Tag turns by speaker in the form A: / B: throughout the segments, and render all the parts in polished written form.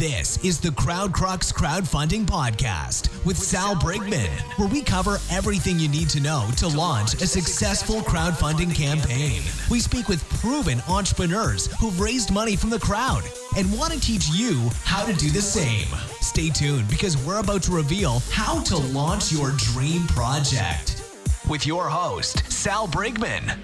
A: This is the Crowdcrux Crowdfunding Podcast with Sal Briggman, where we cover everything you need to know to launch a successful crowdfunding campaign. We speak with proven entrepreneurs who've raised money from the crowd and want to teach you how to do the same. Stay tuned because we're about to reveal how to launch your dream project with your host, Sal Briggman.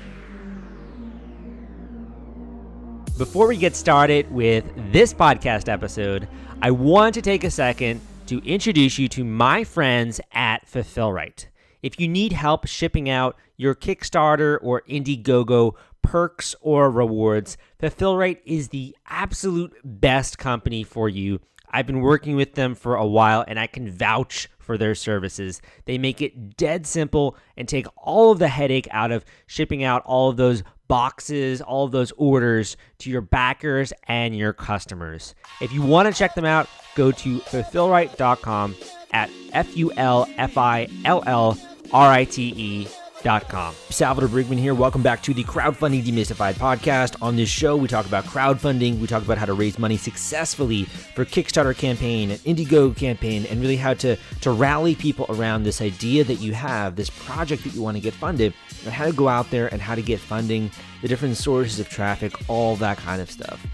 B: Before we get started with this podcast episode, I want to take a second to introduce you to my friends at Fulfillrite. If you need help shipping out your Kickstarter or Indiegogo perks or rewards, Fulfillrite is the absolute best company for you. I've been working with them for a while and I can vouch for their services. They make it dead simple and take all of the headache out of shipping out all of those boxes, all of those orders to your backers and your customers. If you want to check them out, go to fulfillrite.com at fulfillrite.com. Salvador Briggman here. Welcome back to the Crowdfunding Demystified podcast. On this show, we talk about crowdfunding. We talk about how to raise money successfully for Kickstarter campaign, an Indiegogo campaign, and really how to rally people around this idea that you have, this project that you want to get funded, and how to go out there and how to get funding, the different sources of traffic, all that kind of stuff.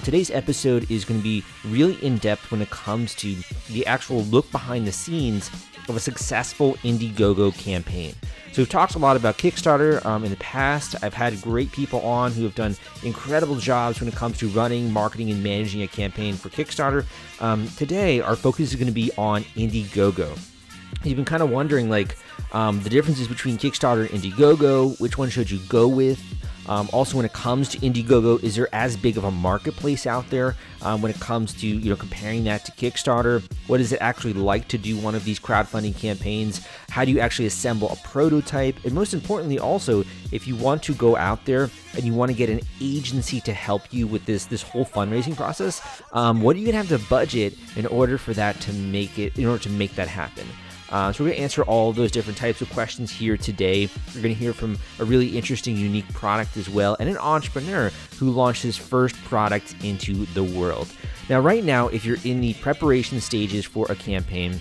B: Today's episode is going to be really in-depth when it comes to the actual look behind the scenes of a successful Indiegogo campaign. So we've talked a lot about Kickstarter in the past. I've had great people on who have done incredible jobs when it comes to running, marketing, and managing a campaign for Kickstarter. Today, our focus is going to be on Indiegogo. You've been kind of wondering, the differences between Kickstarter and Indiegogo. Which one should you go with? Also, when it comes to Indiegogo, is there as big of a marketplace out there when it comes to comparing that to Kickstarter? What is it actually like to do one of these crowdfunding campaigns? How do you actually assemble a prototype? And most importantly, also, if you want to go out there and you want to get an agency to help you with this whole fundraising process, what are you gonna have to budget in order for that to make that happen? So we're going to answer all of those different types of questions here today. We're going to hear from a really interesting, unique product as well, and an entrepreneur who launched his first product into the world. Now, right now, if you're in the preparation stages for a campaign,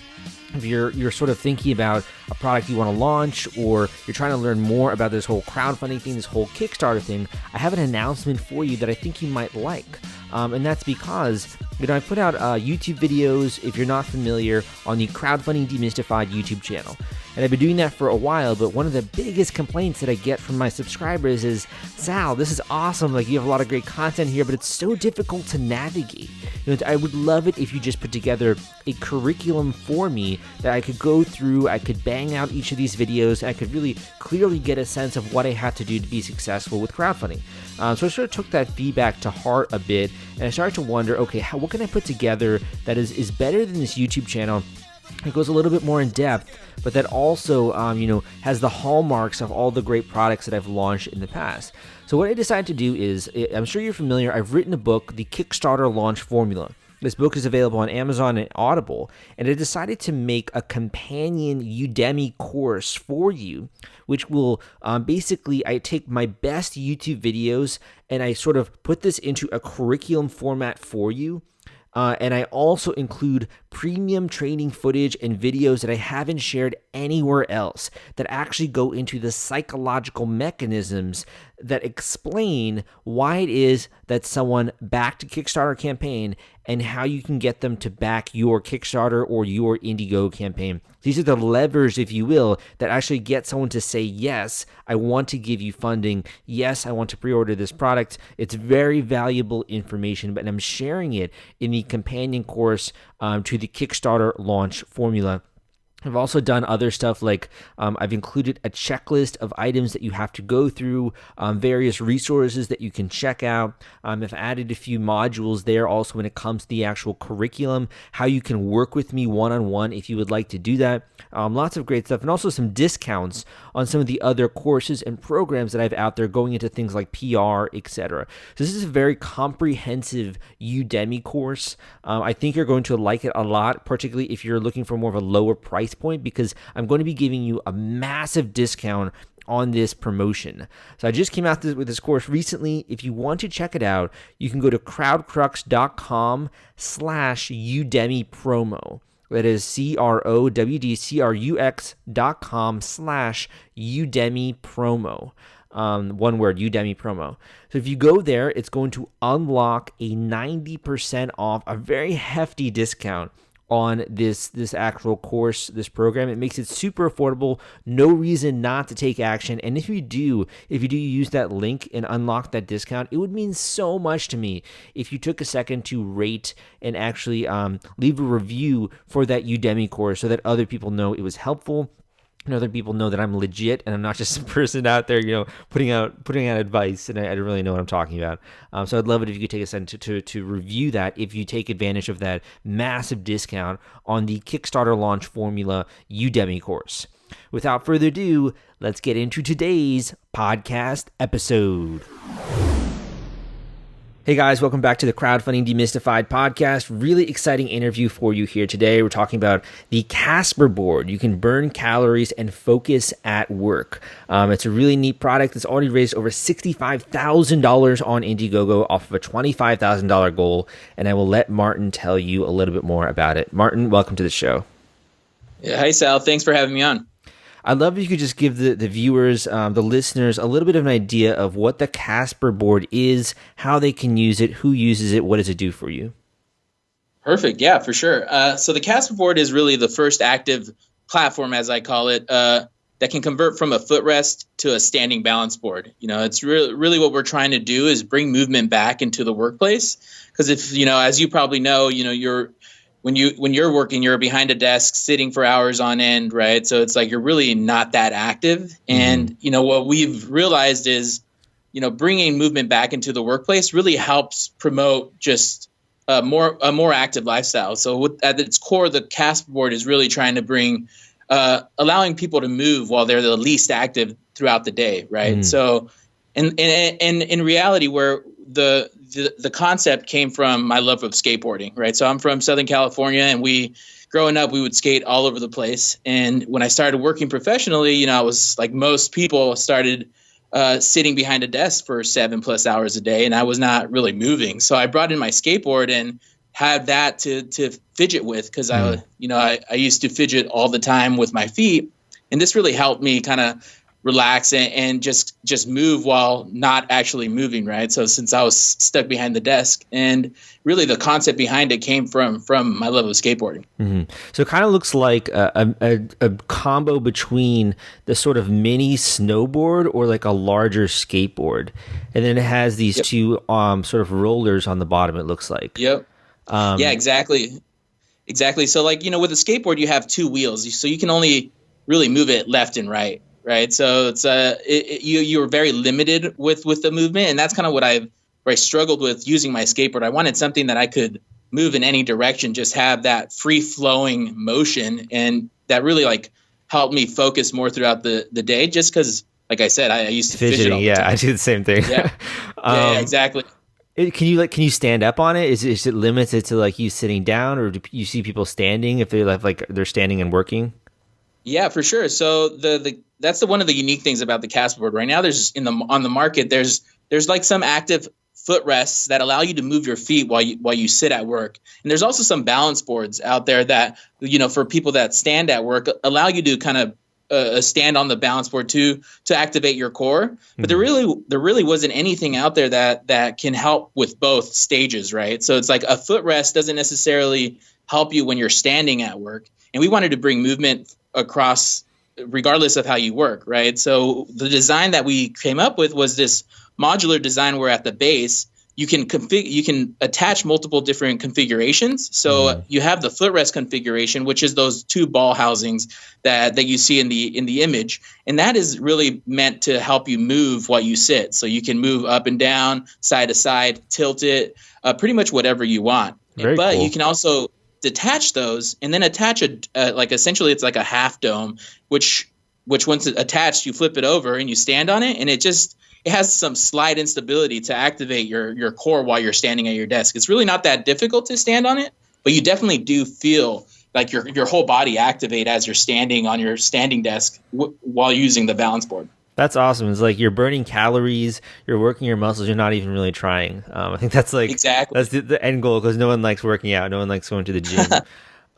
B: if you're sort of thinking about a product you want to launch, or you're trying to learn more about this whole crowdfunding thing, this whole Kickstarter thing, I have an announcement for you that I think you might like. And that's because I put out YouTube videos, if you're not familiar, on the Crowdfunding Demystified YouTube channel. And I've been doing that for a while, but one of the biggest complaints that I get from my subscribers is, Sal, this is awesome, you have a lot of great content here, but it's so difficult to navigate. I would love it if you just put together a curriculum for me that I could go through, I could bang out each of these videos, and I could really clearly get a sense of what I have to do to be successful with crowdfunding. So I sort of took that feedback to heart a bit, and I started to wonder, okay, what can I put together that is better than this YouTube channel? It goes a little bit more in depth, but that also, has the hallmarks of all the great products that I've launched in the past. So what I decided to do is, I'm sure you're familiar, I've written a book, The Kickstarter Launch Formula. This book is available on Amazon and Audible, and I decided to make a companion Udemy course for you, which will basically, I take my best YouTube videos and I sort of put this into a curriculum format for you. And I also include premium training footage and videos that I haven't shared anywhere else that actually go into the psychological mechanisms that explain why it is that someone backed a Kickstarter campaign and how you can get them to back your Kickstarter or your Indiegogo campaign. These are the levers, if you will, that actually get someone to say, yes, I want to give you funding. Yes, I want to pre-order this product. It's very valuable information, but I'm sharing it in the companion course to the Kickstarter launch formula. I've also done other stuff I've included a checklist of items that you have to go through, various resources that you can check out. I've added a few modules there also when it comes to the actual curriculum, how you can work with me one-on-one if you would like to do that. Lots of great stuff, and also some discounts on some of the other courses and programs that I have out there going into things like PR, etc. So this is a very comprehensive Udemy course. I think you're going to like it a lot, particularly if you're looking for more of a lower price point, because I'm going to be giving you a massive discount on this promotion. So I just came out with this course recently. If you want to check it out, you can go to crowdcrux.com/Udemy promo. That is crowdcrux.com/Udemy promo. One word, Udemy promo. So if you go there, it's going to unlock a 90% off, a very hefty discount on this actual course, this program. It makes it super affordable. No reason not to take action. And if you do use that link and unlock that discount, it would mean so much to me if you took a second to rate and actually leave a review for that Udemy course so that other people know it was helpful. And other people know that I'm legit and I'm not just a person out there, putting out advice, and I don't really know what I'm talking about. So I'd love it if you could take a second to review that if you take advantage of that massive discount on the Kickstarter launch formula Udemy course. Without further ado, let's get into today's podcast episode. Hey guys, welcome back to the Crowdfunding Demystified podcast. Really exciting interview for you here today. We're talking about the Casper Board. You can burn calories and focus at work. It's a really neat product that's already raised over $65,000 on Indiegogo off of a $25,000 goal, and I will let Martin tell you a little bit more about it. Martin, welcome to the show.
C: Yeah, hi Sal, thanks for having me on.
B: I'd love if you could just give the viewers, the listeners, a little bit of an idea of what the Casper Board is, how they can use it, who uses it, what does it do for you?
C: Perfect. Yeah, for sure. So the Casper Board is really the first active platform, as I call it, that can convert from a footrest to a standing balance board. It's really what we're trying to do is bring movement back into the workplace. Because if, as you probably know, when you're working, you're behind a desk sitting for hours on end, right? So it's like you're really not that active. And, what we've realized is, bringing movement back into the workplace really helps promote just a more active lifestyle. So at its core, the Casper Board is really trying to bring, allowing people to move while they're the least active throughout the day, right? So, and in reality, where the concept came from my love of skateboarding, right? So I'm from Southern California, and growing up, we would skate all over the place. And when I started working professionally, I was like most people, started sitting behind a desk for 7+ hours a day, and I was not really moving. So I brought in my skateboard and had that to fidget with, because I used to fidget all the time with my feet, and this really helped me kind of relax and just move while not actually moving, right? So since I was stuck behind the desk, and really the concept behind it came from my love of skateboarding.
B: Mm-hmm. So it kind of looks like a combo between the sort of mini snowboard or like a larger skateboard, and then it has these two sort of rollers on the bottom, it looks like.
C: Yep. Yeah, exactly. So like, with a skateboard, you have two wheels, so you can only really move it left and right. Right. So it's you were very limited with the movement. And that's kind of where I struggled with using my skateboard. I wanted something that I could move in any direction, just have that free flowing motion. And that really helped me focus more throughout the day, just because, like I said, I used to fidget all the time.
B: I do the same thing.
C: Yeah, yeah, exactly.
B: Can you stand up on it? Is it limited to you sitting down, or do you see people standing if they're standing and working?
C: Yeah, for sure. So that's one of the unique things about the Casper Board right now. There's on the market, there's some active footrests that allow you to move your feet while you sit at work. And there's also some balance boards out there that, for people that stand at work, allow you to kind of stand on the balance board to activate your core. But there really wasn't anything out there that can help with both stages, right? So it's like a footrest doesn't necessarily help you when you're standing at work. And we wanted to bring movement across regardless of how you work, right? So the design that we came up with was this modular design where at the base you can attach multiple different configurations. So you have the footrest configuration, which is those two ball housings that you see in the image, and that is really meant to help you move while you sit. So you can move up and down, side to side, tilt it, pretty much whatever you want.
B: Very
C: but
B: cool.
C: You can also detach those and then attach essentially it's like a half dome, which once it's attached, you flip it over and you stand on it, and it has some slide instability to activate your core while you're standing at your desk. It's really not that difficult to stand on it, but you definitely do feel like your whole body activate as you're standing on your standing desk while using the balance board.
B: That's awesome. It's like you're burning calories, you're working your muscles, you're not even really trying. I think that's like
C: Exactly.
B: that's the end goal, because no one likes working out, no one likes going to the gym.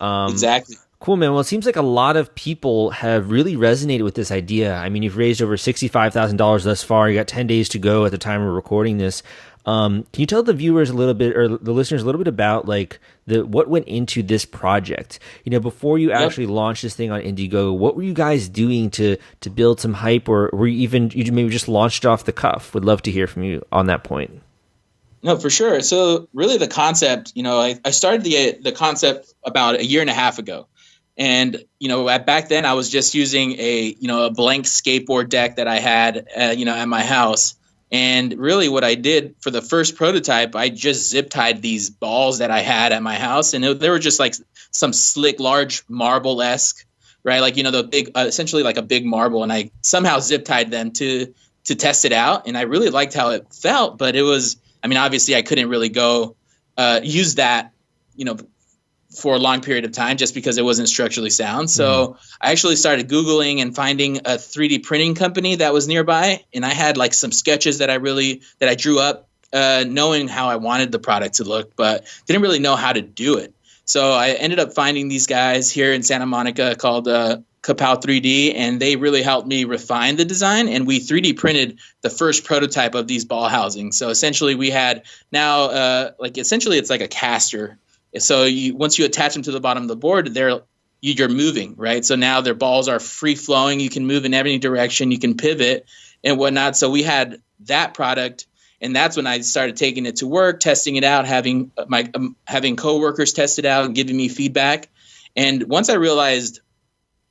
C: Exactly.
B: Cool, man. Well, it seems like a lot of people have really resonated with this idea. I mean, you've raised over $65,000 thus far. You got 10 days to go at the time we're recording this. Can you tell the viewers a little bit, or the listeners a little bit about like what went into this project? You know, before you actually launched this thing on Indiegogo, what were you guys doing to build some hype, or were you maybe just launched off the cuff? Would love to hear from you on that point.
C: No, for sure. So really the concept, I started the concept about a year and a half ago. And, back then I was just using a blank skateboard deck that I had, at my house. And really what I did for the first prototype, I just zip tied these balls that I had at my house. And they were just like some slick, large marble-esque, right? Like, the big, essentially like a big marble. And I somehow zip tied them to test it out. And I really liked how it felt, but it was, obviously I couldn't really go use that, for a long period of time just because it wasn't structurally sound. So I actually started Googling and finding a 3D printing company that was nearby. And I had like some sketches that I drew up, knowing how I wanted the product to look, but didn't really know how to do it. So I ended up finding these guys here in Santa Monica called Kapow 3D, and they really helped me refine the design. And we 3D printed the first prototype of these ball housings. So essentially we had now, essentially it's like a caster. So once you attach them to the bottom of the board, you're moving, right? So now their balls are free flowing. You can move in any direction. You can pivot and whatnot. So we had that product, and that's when I started taking it to work, testing it out, having coworkers test it out and giving me feedback. And once I realized,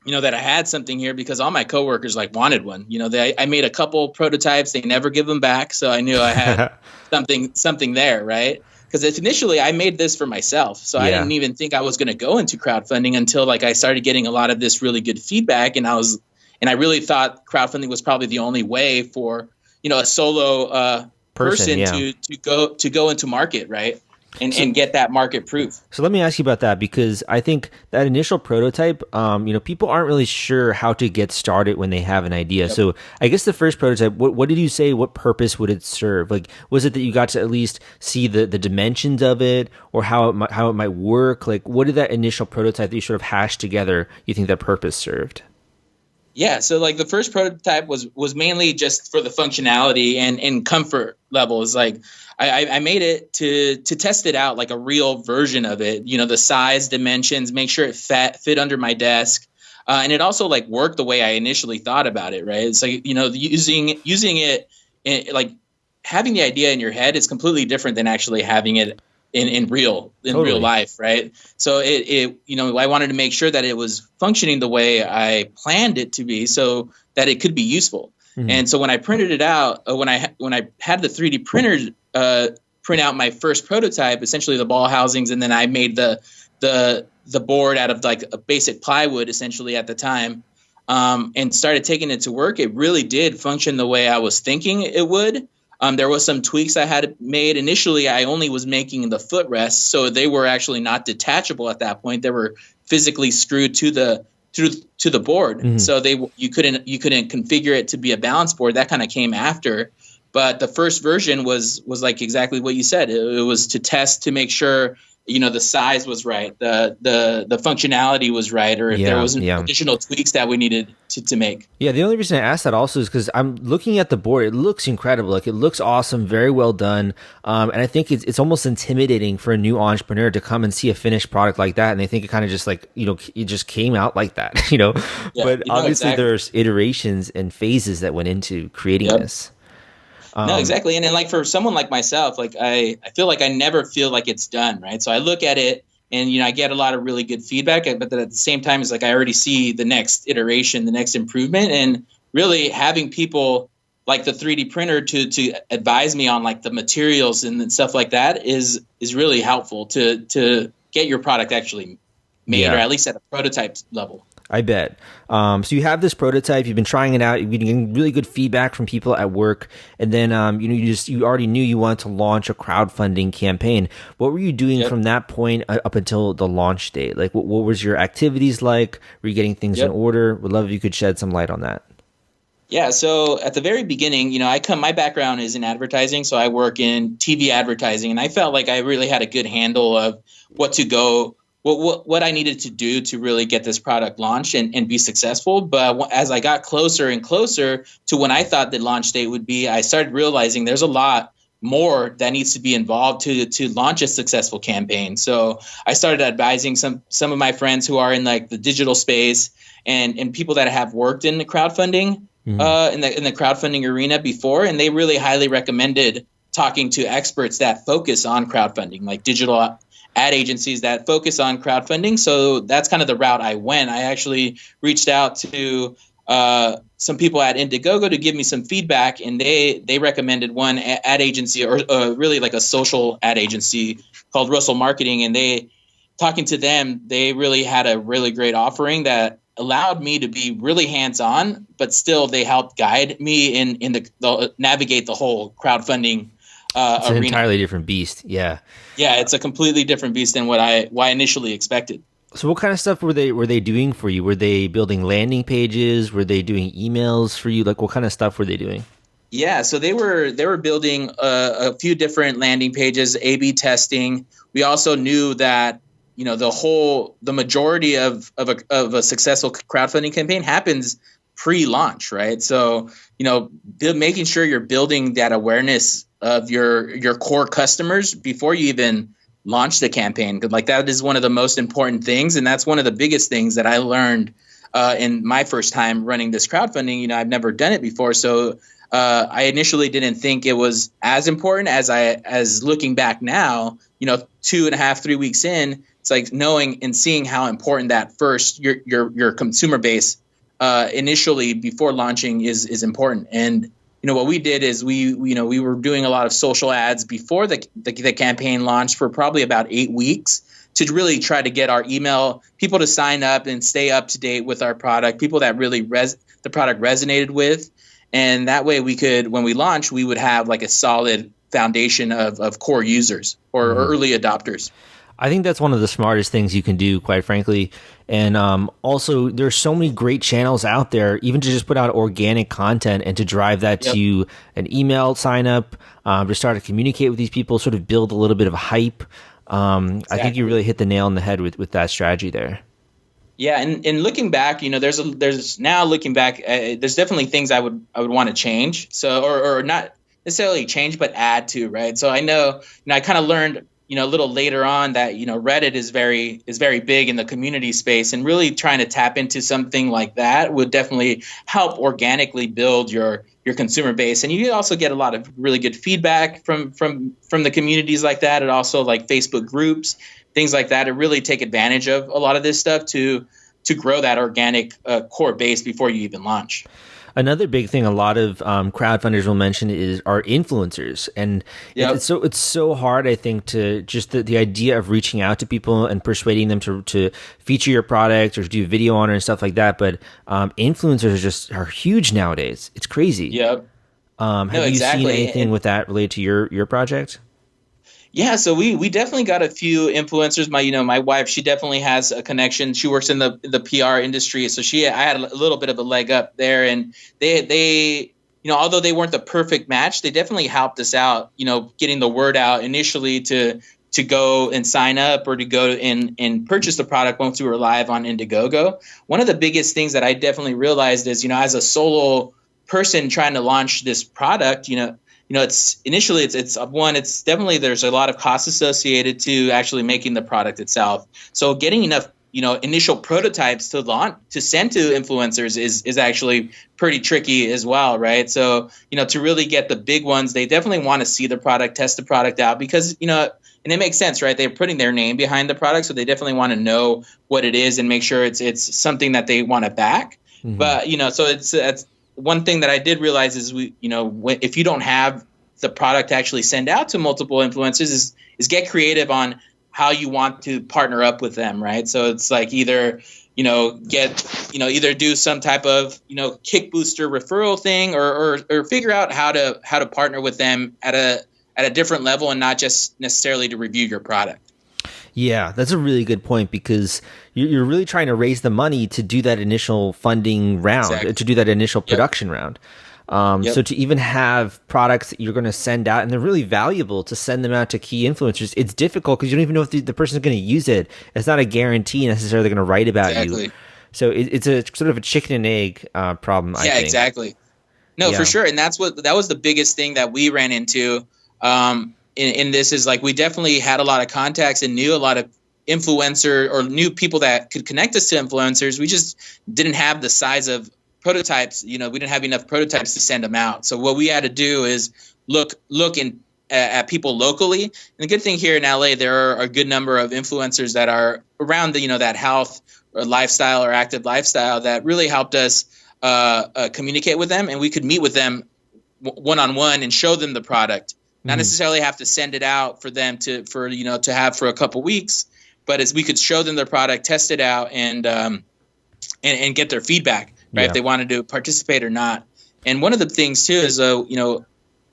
C: that I had something here, because all my coworkers wanted one. I made a couple prototypes. They never give them back, so I knew I had something there, right? Because initially I made this for myself. So I didn't even think I was going to go into crowdfunding until I started getting a lot of this really good feedback. And I really thought crowdfunding was probably the only way for, a solo person to go into market, right? And get that market proof.
B: So let me ask you about that, because I think that initial prototype, people aren't really sure how to get started when they have an idea. Yep. So I guess the first prototype, what did you say? What purpose would it serve? Like, was it that you got to at least see the dimensions of it, or how it might work? Like, what did that initial prototype that you sort of hashed together, you think that purpose served?
C: Yeah, so the first prototype was mainly just for the functionality and comfort levels. I made it to test it out, like a real version of it. The size, dimensions, make sure it fit under my desk, and it also worked the way I initially thought about it. Right? It's using it, having the idea in your head is completely different than actually having it in real life, right? So I wanted to make sure that it was functioning the way I planned it to be, so that it could be useful. Mm-hmm. And so when I printed it out, when I had the 3D printer print out my first prototype, essentially the ball housings, and then I made the board out of a basic plywood essentially at the time, and started taking it to work, it really did function the way I was thinking it would. There was some tweaks I had made. Initially, I only was making the footrests, so they were actually not detachable at that point. They were physically screwed to the board. Mm-hmm. So you couldn't configure it to be a balance board. That kind of came after. But the first version was exactly what you said. It was to test to make sure the size was right, the functionality was right, or if there was additional tweaks that we needed to make. Yeah,
B: the only reason I asked that also is because I'm looking at the board. It looks incredible. It looks awesome, very well done. And I think it's almost intimidating for a new entrepreneur to come and see a finished product like that, and they think it kind of just it just came out like that, Yeah, but obviously exactly. There's iterations and phases that went into creating this.
C: No, exactly. And then for someone like myself, I feel like I never feel like it's done, right? So I look at it and, I get a lot of really good feedback, but then at the same time, it's I already see the next iteration, the next improvement, and really having people like the 3D printer to advise me on the materials and stuff like that is really helpful to get your product actually made, or at least at a prototype level.
B: I bet. So you have this prototype, you've been trying it out, you've been getting really good feedback from people at work, and then you already knew you wanted to launch a crowdfunding campaign. What were you doing from that point up until the launch date? What was your activities like? Were you getting things in order? Would love if you could shed some light on that.
C: Yeah, so at the very beginning, my background is in advertising, so I work in TV advertising, and I felt like I really had a good handle of what I needed to do to really get this product launched and be successful. But as I got closer and closer to when I thought the launch date would be, I started realizing there's a lot more that needs to be involved to launch a successful campaign. So I started advising some of my friends who are in like the digital space and people that have worked in the crowdfunding. In the crowdfunding arena before, and they really highly recommended talking to experts that focus on crowdfunding, like digital ad agencies that focus on crowdfunding. So that's kind of the route I went. I actually reached out to some people at Indiegogo to give me some feedback, and they recommended one ad agency, or really like a social ad agency called Russell Marketing, and talking to them, they really had a really great offering that allowed me to be really hands-on, but still they helped guide me in the navigate the whole crowdfunding
B: it's an
C: arena.
B: entirely different beast. Yeah,
C: it's a completely different beast than what I initially expected.
B: So what kind of stuff were they doing for you? Were they building landing pages? Were they doing emails for you? Like, what kind of stuff were they doing?
C: Yeah, so they were building a few different landing pages, A/B testing. We also knew that the majority of a successful crowdfunding campaign happens pre-launch, right? So, making sure you're building that awareness of your core customers before you even launch the campaign. Like, that is one of the most important things. And that's one of the biggest things that I learned in my first time running this crowdfunding. I've never done it before. So I initially didn't think it was as important as looking back now, 2.5, 3 weeks in. It's like knowing and seeing how important that first your consumer base initially before launching is important. And what we did is we were doing a lot of social ads before the campaign launched for probably about 8 weeks to really try to get our email people to sign up and stay up to date with our product, people that really the product resonated with, and that way we could, when we launched, we would have like a solid foundation of core users or early adopters.
B: I think that's one of the smartest things you can do, quite frankly. And also, there's so many great channels out there, even to just put out organic content and to drive that to an email sign up, to start to communicate with these people, sort of build a little bit of hype. Exactly. I think you really hit the nail on the head with that strategy there.
C: Yeah, and looking back, there's now looking back, there's definitely things I would want to change. So or not necessarily change, but add to, right? So I know, I kind of learned, a little later on that, Reddit is very big in the community space, and really trying to tap into something like that would definitely help organically build your consumer base. And you also get a lot of really good feedback from the communities like that, and also like Facebook groups, things like that, to really take advantage of a lot of this stuff to grow that organic core base before you even launch.
B: Another big thing a lot of crowdfunders will mention are influencers, and it's so hard, I think, to just the idea of reaching out to people and persuading them to feature your product or do video on it and stuff like that. But influencers are huge nowadays. It's crazy.
C: Yep.
B: Have you seen anything with that related to your project?
C: Yeah, so we definitely got a few influencers. My wife, she definitely has a connection. She works in the PR industry, so I had a little bit of a leg up there. And they although they weren't the perfect match, they definitely helped us out, getting the word out initially to go and sign up or to go and purchase the product once we were live on Indiegogo. One of the biggest things that I definitely realized is, as a solo person trying to launch this product, it's definitely, there's a lot of costs associated to actually making the product itself. So getting enough, initial prototypes to send to influencers is actually pretty tricky as well, right? So, to really get the big ones, they definitely want to see the product, test the product out, because, and it makes sense, right? They're putting their name behind the product, so they definitely want to know what it is and make sure it's something that they want to back. Mm-hmm. But, so it's one thing that I did realize is if you don't have the product to actually send out to multiple influencers, is get creative on how you want to partner up with them, right? So it's like either do some type of kick booster referral thing, or figure out how to partner with them at a different level and not just necessarily to review your product.
B: Yeah, that's a really good point, because you're really trying to raise the money to do that initial funding round,
C: Exactly.
B: to do that initial production round. So to even have products that you're going to send out, and they're really valuable to send them out to key influencers, it's difficult because you don't even know if the person's going to use it. It's not a guarantee necessarily they're going to write about you. So it's a sort of a chicken and egg problem, I think.
C: Yeah, exactly. No, for sure. And that was the biggest thing that we ran into in this, is like we definitely had a lot of contacts and knew a lot of influencer or knew people that could connect us to influencers. We just didn't have the size of prototypes. We didn't have enough prototypes to send them out. So what we had to do is look at people locally. And the good thing here in LA, there are a good number of influencers that are around that health or lifestyle or active lifestyle that really helped us communicate with them, and we could meet with them one-on-one and show them the product. Not necessarily have to send it out for them to have for a couple weeks, but as we could show them their product, test it out, and get their feedback, right? If they wanted to participate or not. And one of the things too is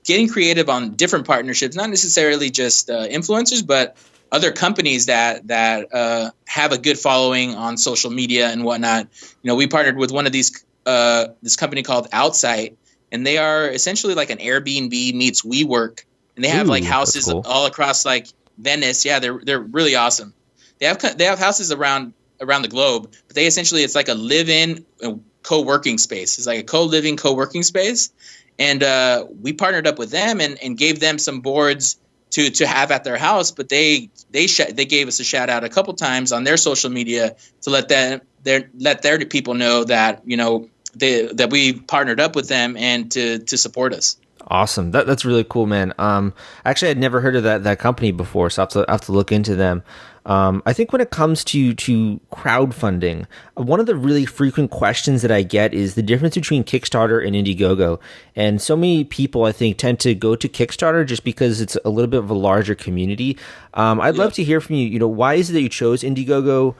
C: getting creative on different partnerships, not necessarily just influencers, but other companies that have a good following on social media and whatnot. We partnered with one of these this company called Outsite, and they are essentially like an Airbnb meets WeWork, and they have like houses all across like Venice. Yeah, they're really awesome. They have houses around the globe, but it's like a live-in co-working space. It's like a co-living co-working space, and we partnered up with them and gave them some boards to have at their house, but they gave us a shout out a couple times on their social media to let their people know that that we partnered up with them and to support us.
B: Awesome. That's really cool, man. Actually, I'd never heard of that company before, so I have to look into them. I think when it comes to crowdfunding, one of the really frequent questions that I get is the difference between Kickstarter and Indiegogo. And so many people, I think, tend to go to Kickstarter just because it's a little bit of a larger community. I'd love to hear from you. Why is it that you chose Indiegogo?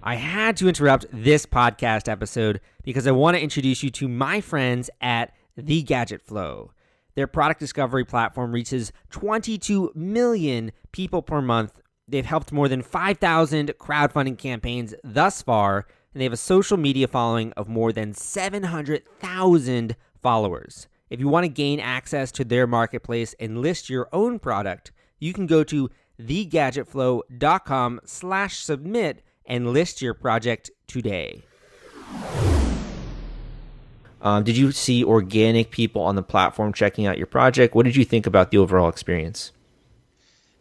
B: I had to interrupt this podcast episode because I want to introduce you to my friends at The Gadget Flow. Their product discovery platform reaches 22 million people per month. They've helped more than 5,000 crowdfunding campaigns thus far, and they have a social media following of more than 700,000 followers. If you want to gain access to their marketplace and list your own product, you can go to thegadgetflow.com/submit and list your project today. Did you see organic people on the platform checking out your project? What did you think about the overall experience?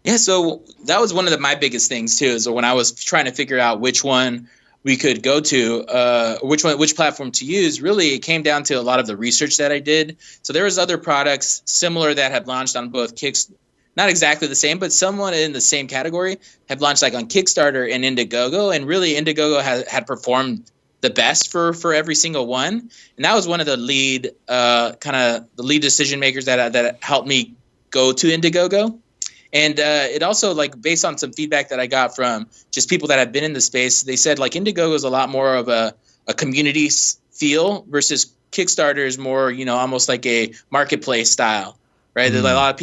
C: Yeah, so that was one of my biggest things too. Is when I was trying to figure out which one we could go to, which platform to use. Really, it came down to a lot of the research that I did. So there was other products similar that had launched on both not exactly the same, but somewhat in the same category, have launched like on Kickstarter and Indiegogo, and really Indiegogo had performed the best for every single one, and that was one of the lead decision makers that helped me go to Indiegogo. And it also, like, based on some feedback that I got from just people that have been in the space, they said like Indiegogo is a lot more of a community feel versus Kickstarter is more, almost like a marketplace style. Right, a lot of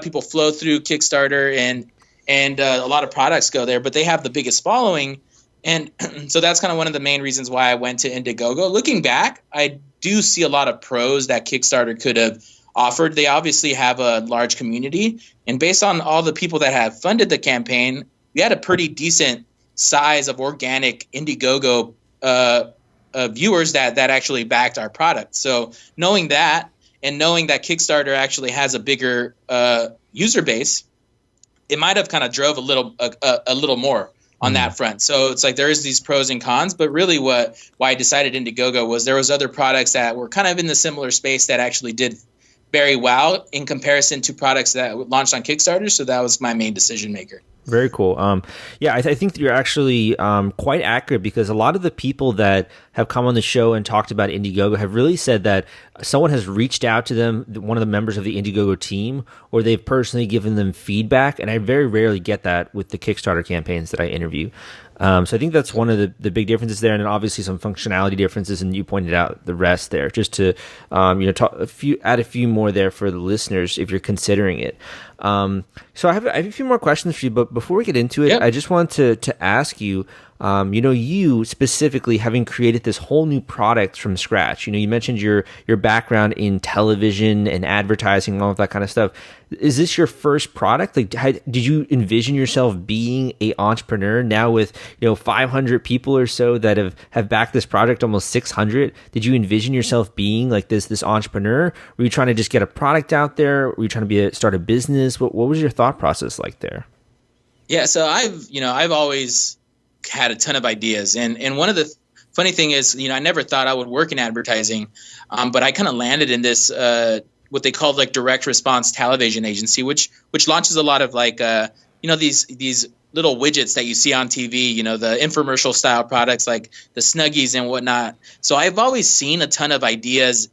C: people flow through Kickstarter, and a lot of products go there, but they have the biggest following, and so that's kind of one of the main reasons why I went to Indiegogo. Looking back, I do see a lot of pros that Kickstarter could have offered. They obviously have a large community, and based on all the people that have funded the campaign, we had a pretty decent size of organic Indiegogo viewers that actually backed our product. So knowing that. And knowing that Kickstarter actually has a bigger user base, it might have kind of drove a little more on that front. So it's like there is these pros and cons, but really why I decided Indiegogo was there was other products that were kind of in the similar space that actually did very well in comparison to products that launched on Kickstarter. So that was my main decision maker.
B: Very cool. I think that you're actually quite accurate, because a lot of the people that have come on the show and talked about Indiegogo have really said that someone has reached out to them, one of the members of the Indiegogo team, or they've personally given them feedback. And I very rarely get that with the Kickstarter campaigns that I interview. So I think that's one of the big differences there, and then obviously some functionality differences, and you pointed out the rest there. Just to add a few more there for the listeners if you're considering it. So I have a few more questions for you, but before we get into it, I just want to ask you. You specifically having created this whole new product from scratch. You mentioned your background in television and advertising and all of that kind of stuff. Is this your first product? Like, did you envision yourself being a entrepreneur now with 500 people or so that have backed this project, almost 600? Did you envision yourself being like this entrepreneur? Were you trying to just get a product out there? Were you trying to start a business? What was your thought process like there?
C: Yeah, so I've always had a ton of ideas, and one of the funny thing is, I never thought I would work in advertising, but I kind of landed in this what they call like direct response television agency, which launches a lot of like these little widgets that you see on TV, the infomercial style products like the Snuggies and whatnot. So I've always seen a ton of ideas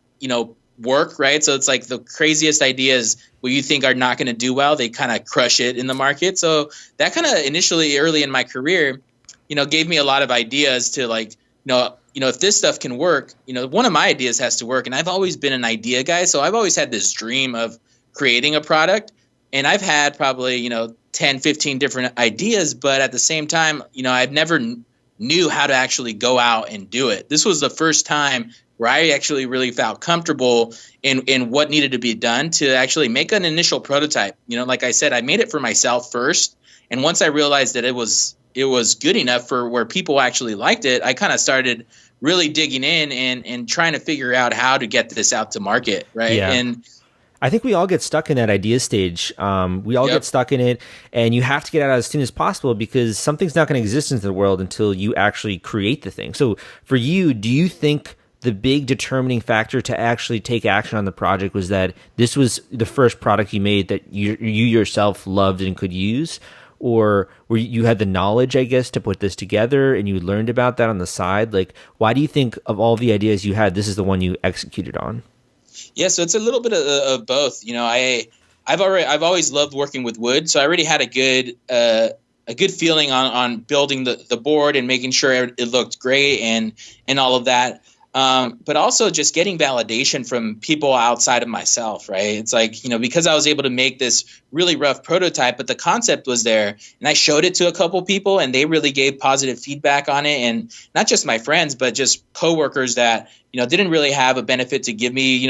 C: work, right? So it's like the craziest ideas what you think are not going to do well, they kind of crush it in the market. So that kind of initially early in my career gave me a lot of ideas to like, if this stuff can work, one of my ideas has to work. And I've always been an idea guy. So I've always had this dream of creating a product. And I've had probably, 10, 15 different ideas. But at the same time, I've never knew how to actually go out and do it. This was the first time where I actually really felt comfortable in what needed to be done to actually make an initial prototype. Like I said, I made it for myself first. And once I realized that it was good enough for where people actually liked it, I kind of started really digging in and trying to figure out how to get this out to market, right?
B: Yeah.
C: And
B: I think we all get stuck in that idea stage. We all get stuck in it, and you have to get out as soon as possible because something's not going to exist in the world until you actually create the thing. So for you, do you think the big determining factor to actually take action on the project was that this was the first product you made that you yourself loved and could use? Or were you had the knowledge, I guess, to put this together and you learned about that on the side? Like, why do you think of all the ideas you had, this is the one you executed on?
C: Yeah, so it's a little bit of both. I've always loved working with wood, so I already had a good feeling on building the board and making sure it looked great and all of that. But also just getting validation from people outside of myself, right? It's like, because I was able to make this really rough prototype, but the concept was there and I showed it to a couple people and they really gave positive feedback on it. And not just my friends, but just coworkers that, didn't really have a benefit to give me,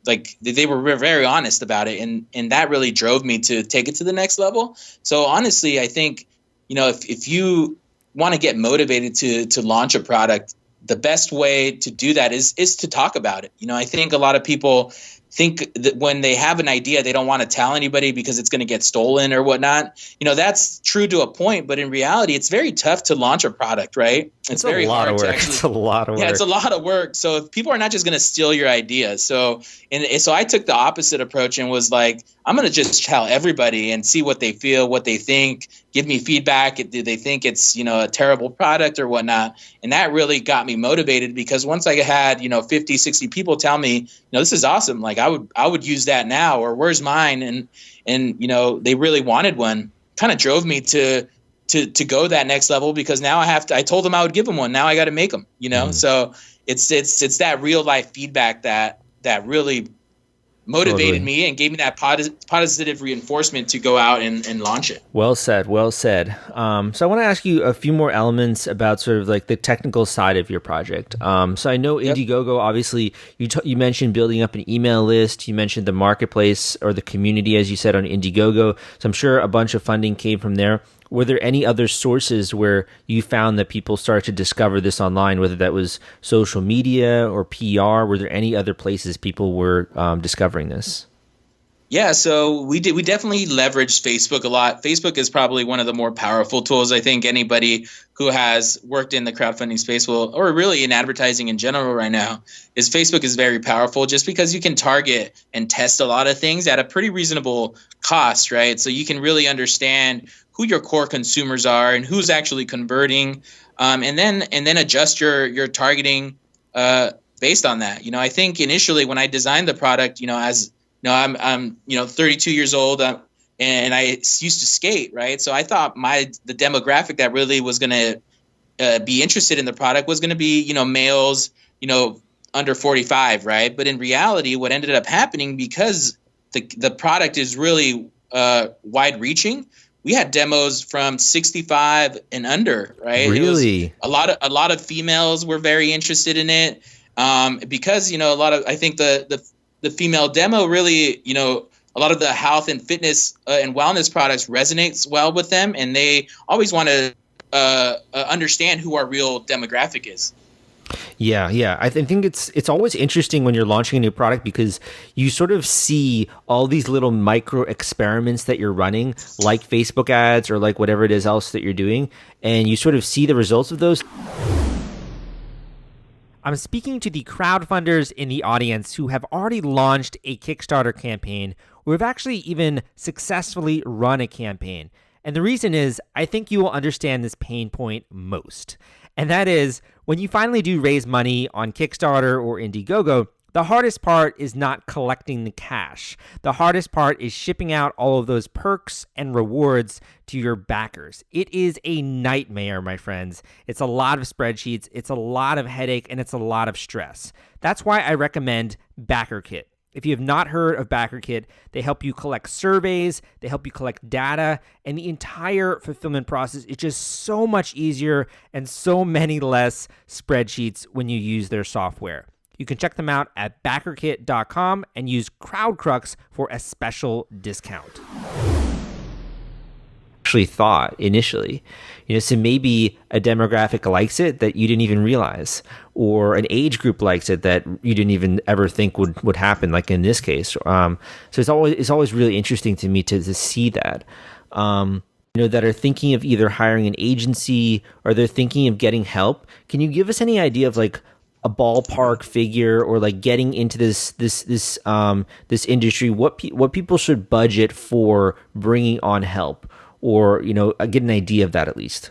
C: like they were very honest about it. And that really drove me to take it to the next level. So honestly, I think, if you want to get motivated to launch a product, the best way to do that is to talk about it. I think a lot of people think that when they have an idea, they don't want to tell anybody because it's going to get stolen or whatnot. That's true to a point, but in reality, it's very tough to launch a product, right?
B: It's very hard to actually. It's a lot of work.
C: Yeah, it's a lot of work. So if people are not just going to steal your idea. So I took the opposite approach and was like, I'm going to just tell everybody and see what they feel, what they think, give me feedback. Do they think it's, a terrible product or whatnot? And that really got me motivated because once I had, 50, 60 people tell me, this is awesome. Like I would use that now, or where's mine? And they really wanted one, kind of drove me to go that next level because now I told them I would give them one. Now I got to make them, So it's that real life feedback that really motivated me and gave me that positive reinforcement to go out and launch it.
B: Well said. So I want to ask you a few more elements about sort of like the technical side of your project. So I know Indiegogo, obviously you mentioned building up an email list. You mentioned the marketplace or the community, as you said, on Indiegogo. So I'm sure a bunch of funding came from there. Were there any other sources where you found that people started to discover this online, whether that was social media or PR? Were there any other places people were discovering this?
C: Yeah, so we definitely leveraged Facebook a lot. Facebook is probably one of the more powerful tools. I think anybody who has worked in the crowdfunding space or really in advertising in general right now, is Facebook is very powerful just because you can target and test a lot of things at a pretty reasonable cost, right? So you can really understand who your core consumers are and who's actually converting, and then adjust your targeting based on that. I think initially when I designed the product, I'm 32 years old. and I used to skate, right? So I thought the demographic that really was going to be interested in the product was going to be, males, under 45, right? But in reality, what ended up happening, because the product is really wide reaching, we had demos from 65 and under, right?
B: Really?
C: A lot of females were very interested in it, because I think the female demo really, a lot of the health and fitness and wellness products resonates well with them, and they always want to understand who our real demographic is.
B: Yeah. I think it's always interesting when you're launching a new product, because you sort of see all these little micro experiments that you're running, like Facebook ads or like whatever it is else that you're doing, and you sort of see the results of those. I'm speaking to the crowdfunders in the audience who have already launched a Kickstarter campaign, or have actually even successfully run a campaign. And the reason is, I think you will understand this pain point most. And that is, when you finally do raise money on Kickstarter or Indiegogo, the hardest part is not collecting the cash. The hardest part is shipping out all of those perks and rewards to your backers. It is a nightmare, my friends. It's a lot of spreadsheets, it's a lot of headache, and it's a lot of stress. That's why I recommend BackerKit. If you have not heard of BackerKit, they help you collect surveys, they help you collect data, and the entire fulfillment process is just so much easier and so many less spreadsheets when you use their software. You can check them out at backerkit.com and use CrowdCrux for a special discount. Actually thought initially, so maybe a demographic likes it that you didn't even realize, or an age group likes it that you didn't even ever think would happen, like in this case. So it's always really interesting to me to see that, that are thinking of either hiring an agency or they're thinking of getting help. Can you give us any idea of like a ballpark figure, or like getting into this industry, what people should budget for bringing on help, or get an idea of that at least?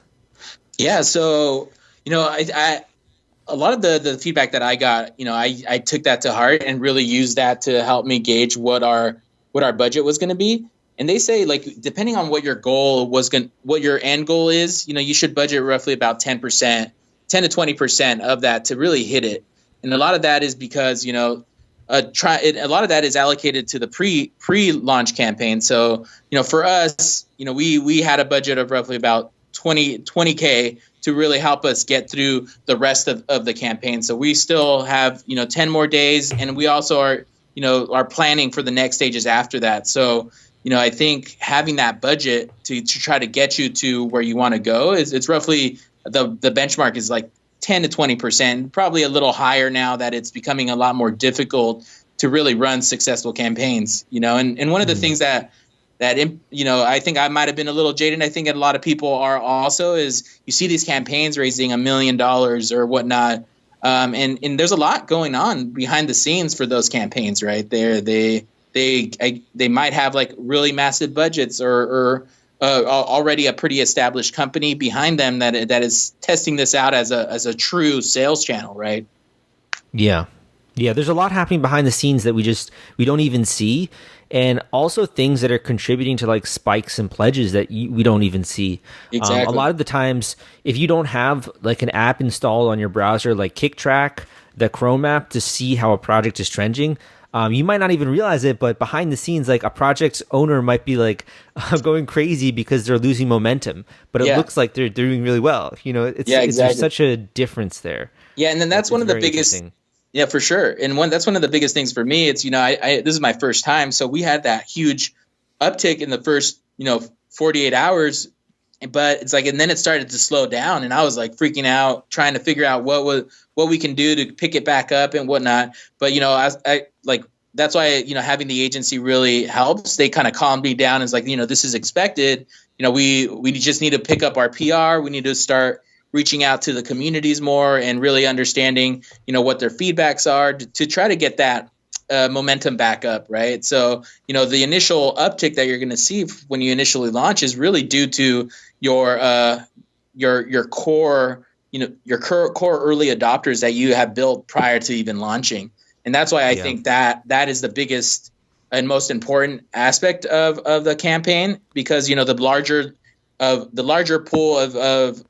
B: Yeah,
C: so I a lot of the feedback that I got, I took that to heart and really used that to help me gauge what our budget was going to be. And they say, like, depending on what your goal what your end goal is, you should budget roughly about 10% to 20% of that to really hit it. And a lot of that is because, a lot of that is allocated to the pre-launch campaign. So, for us, we had a budget of roughly about $20K to really help us get through the rest of the campaign. So we still have, 10 more days, and we also are planning for the next stages after that. So, I think having that budget to try to get you to where you want to go it's roughly the benchmark is like 10 to 20%, probably a little higher now that it's becoming a lot more difficult to really run successful campaigns, and one of the things that I think I might have been a little jaded. I think a lot of people are also, is you see these campaigns raising $1 million or whatnot. And there's a lot going on behind the scenes for those campaigns, right? They might have like really massive budgets or already a pretty established company behind them that is testing this out as a true sales channel, right?
B: Yeah. There's a lot happening behind the scenes that we don't even see, and also things that are contributing to like spikes and pledges that we don't even see.
C: Exactly.
B: A lot of the times, if you don't have like an app installed on your browser, like KickTrack, the Chrome app, to see how a project is trending, you might not even realize it, but behind the scenes, like a project's owner might be like going crazy because they're losing momentum, but it looks like they're doing really well. There's such a difference there.
C: Yeah, and then that's one of the biggest. Yeah, for sure. And that's one of the biggest things for me. It's, this is my first time. So we had that huge uptick in the first, 48 hours, but it's like, and then it started to slow down, and I was like freaking out, trying to figure out what we can do to pick it back up and whatnot. But, I like, that's why, having the agency really helps. They kind of calmed me down. It's like, this is expected. We just need to pick up our PR. We need to start reaching out to the communities more and really understanding, what their feedbacks are to try to get that momentum back up, right? So, the initial uptick that you're going to see when you initially launch is really due to your core, your core early adopters that you have built prior to even launching. And that's why I think that is the biggest and most important aspect of the campaign, because the larger pool of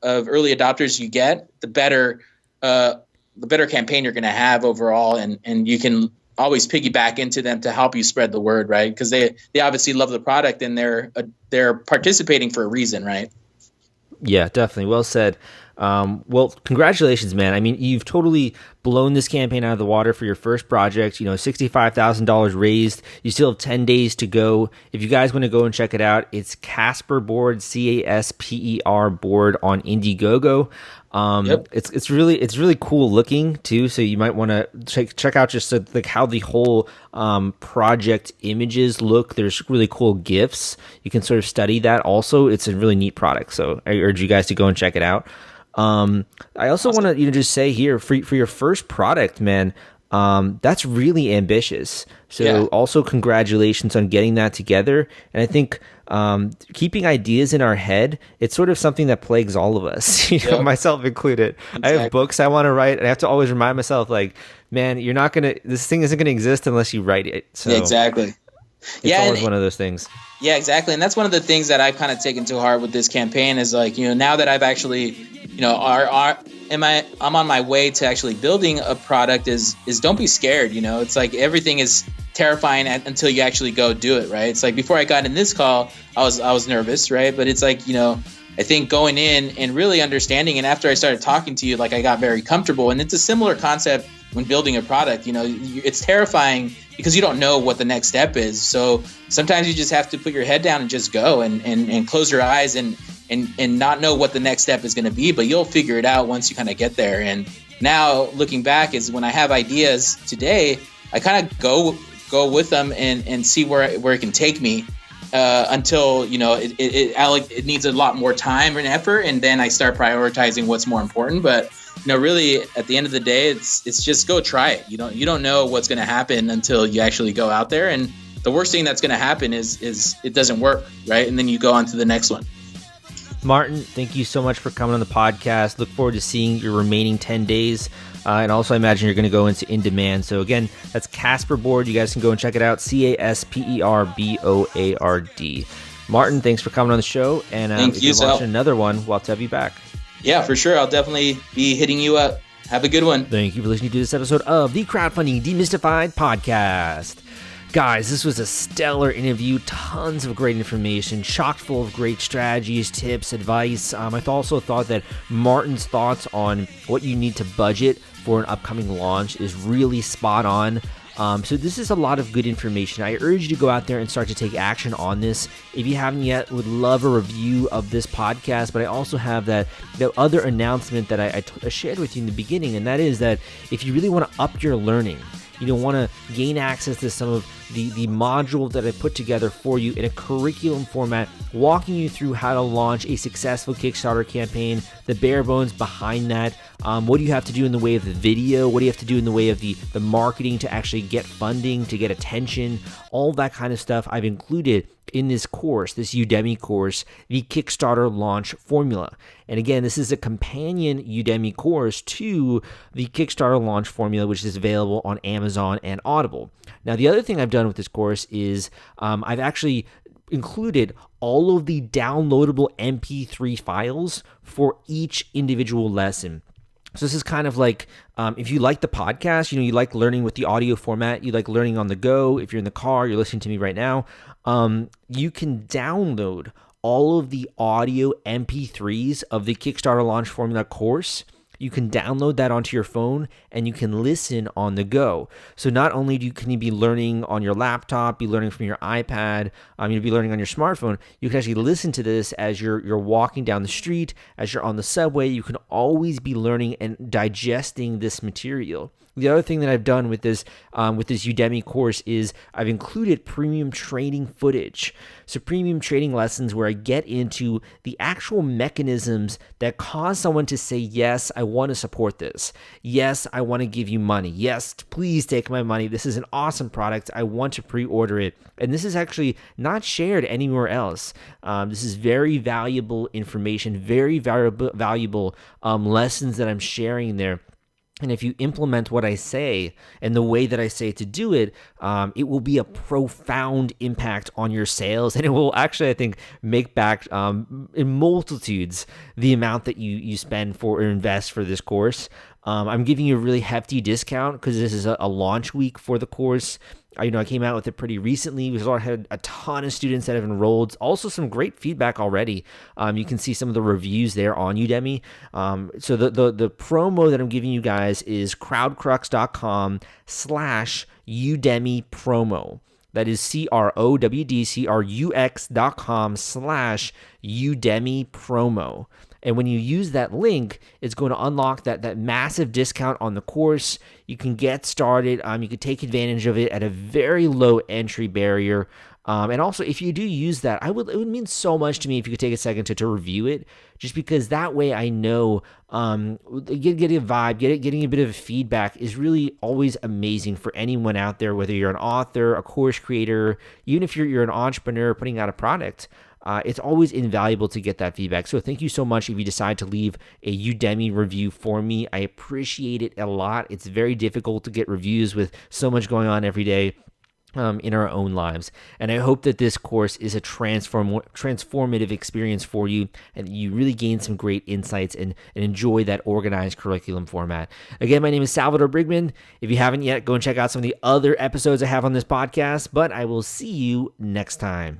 C: early adopters you get, the better campaign you're going to have overall, and you can always piggyback into them to help you spread the word, right? Because they obviously love the product, and they're participating for a reason, right?
B: Yeah, definitely. Well said. Well, congratulations, man. I mean, you've totally blown this campaign out of the water for your first project. $65,000 raised. You still have 10 days to go. If you guys want to go and check it out, it's Casper Board, Casper Board on Indiegogo.
C: Yep.
B: It's really cool looking too. So you might want to check out just like how the whole project images look. There's really cool GIFs. You can sort of study that. Also, it's a really neat product. So I urge you guys to go and check it out. I also want to just say here for your first product, man. That's really ambitious. So also congratulations on getting that together. And I think keeping ideas in our head, it's sort of something that plagues all of us, myself included. Exactly. I have books I want to write, and I have to always remind myself, like, man, this thing isn't going to exist unless you write it. So
C: exactly.
B: It's always one of those things.
C: Yeah, exactly. And that's one of the things that I've kind of taken to heart with this campaign is like, now that I've actually, I'm on my way to actually building a product is don't be scared. It's like everything is terrifying until you actually go do it. Right. It's like before I got in this call, I was nervous. Right. But it's like, I think going in and really understanding, and after I started talking to you, like I got very comfortable. And it's a similar concept when building a product. It's terrifying because you don't know what the next step is. So sometimes you just have to put your head down and just go and close your eyes and not know what the next step is going to be, but you'll figure it out once you kind of get there. And now looking back is when I have ideas today, I kind of go with them and see where it can take me until, it needs a lot more time and effort. And then I start prioritizing what's more important. But really at the end of the day, it's just go try it. You don't know what's going to happen until you actually go out there. And the worst thing that's going to happen is it doesn't work, right? And then you go on to the next one.
B: Martin, thank you so much for coming on the podcast. Look forward to seeing your remaining 10 days. And also, I imagine you're going to go into In Demand. So again, that's Casper Board. You guys can go and check it out. CasperBoard. Martin, thanks for coming on the show. And
C: if you're launching
B: another one, we'll have to have you back.
C: Yeah, for sure. I'll definitely be hitting you up. Have a good one.
B: Thank you for listening to this episode of the Crowdfunding Demystified podcast. Guys, this was a stellar interview, tons of great information, chock full of great strategies, tips, advice. I also thought that Martin's thoughts on what you need to budget for an upcoming launch is really spot on. So this is a lot of good information. I urge you to go out there and start to take action on this. If you haven't yet, would love a review of this podcast, but I also have the other announcement that I shared with you in the beginning, and that is that if you really want to up your learning, want to gain access to some of the module that I put together for you in a curriculum format, walking you through how to launch a successful Kickstarter campaign, the bare bones behind that, what do you have to do in the way of the video, what do you have to do in the way of the marketing to actually get funding, to get attention, all that kind of stuff I've included in this course, this Udemy course, the Kickstarter launch formula. And again, this is a companion Udemy course to the Kickstarter launch formula, which is available on Amazon and Audible. Now, the other thing I've done with this course is I've actually included all of the downloadable MP3 files for each individual lesson. So this is kind of like if you like the podcast, you like learning with the audio format, you like learning on the go. If you're in the car, you're listening to me right now, you can download all of the audio MP3s of the Kickstarter Launch Formula course. You can download that onto your phone and you can listen on the go. So not only can you be learning on your laptop, be learning from your iPad, you'll be learning on your smartphone, you can actually listen to this as you're walking down the street, as you're on the subway. You can always be learning and digesting this material. The other thing that I've done with this Udemy course is I've included premium training footage. So premium training lessons where I get into the actual mechanisms that cause someone to say, yes, I want to support this. Yes, I want to give you money. Yes, please take my money. This is an awesome product. I want to pre-order it. And this is actually not shared anywhere else. This is very valuable information, very valuable lessons that I'm sharing there. And if you implement what I say and the way that I say to do it, it will be a profound impact on your sales. And it will actually, I think, make back in multitudes the amount that you spend for or invest for this course. I'm giving you a really hefty discount because this is a launch week for the course. I came out with it pretty recently. We've already had a ton of students that have enrolled. Also, some great feedback already. You can see some of the reviews there on Udemy. So the promo that I'm giving you guys is crowdcrux.com/Udemy promo. That is crowdcrux.com/Udemy promo. And when you use that link, it's going to unlock that massive discount on the course. You can get started. You can take advantage of it at a very low entry barrier. And also, if you do use that, it would mean so much to me if you could take a second to review it, just because that way I know getting a vibe, getting a bit of feedback is really always amazing for anyone out there, whether you're an author, a course creator, even if you're an entrepreneur putting out a product. It's always invaluable to get that feedback. So thank you so much if you decide to leave a Udemy review for me. I appreciate it a lot. It's very difficult to get reviews with so much going on every day in our own lives. And I hope that this course is a transformative experience for you and you really gain some great insights and enjoy that organized curriculum format. Again, my name is Salvador Briggman. If you haven't yet, go and check out some of the other episodes I have on this podcast, but I will see you next time.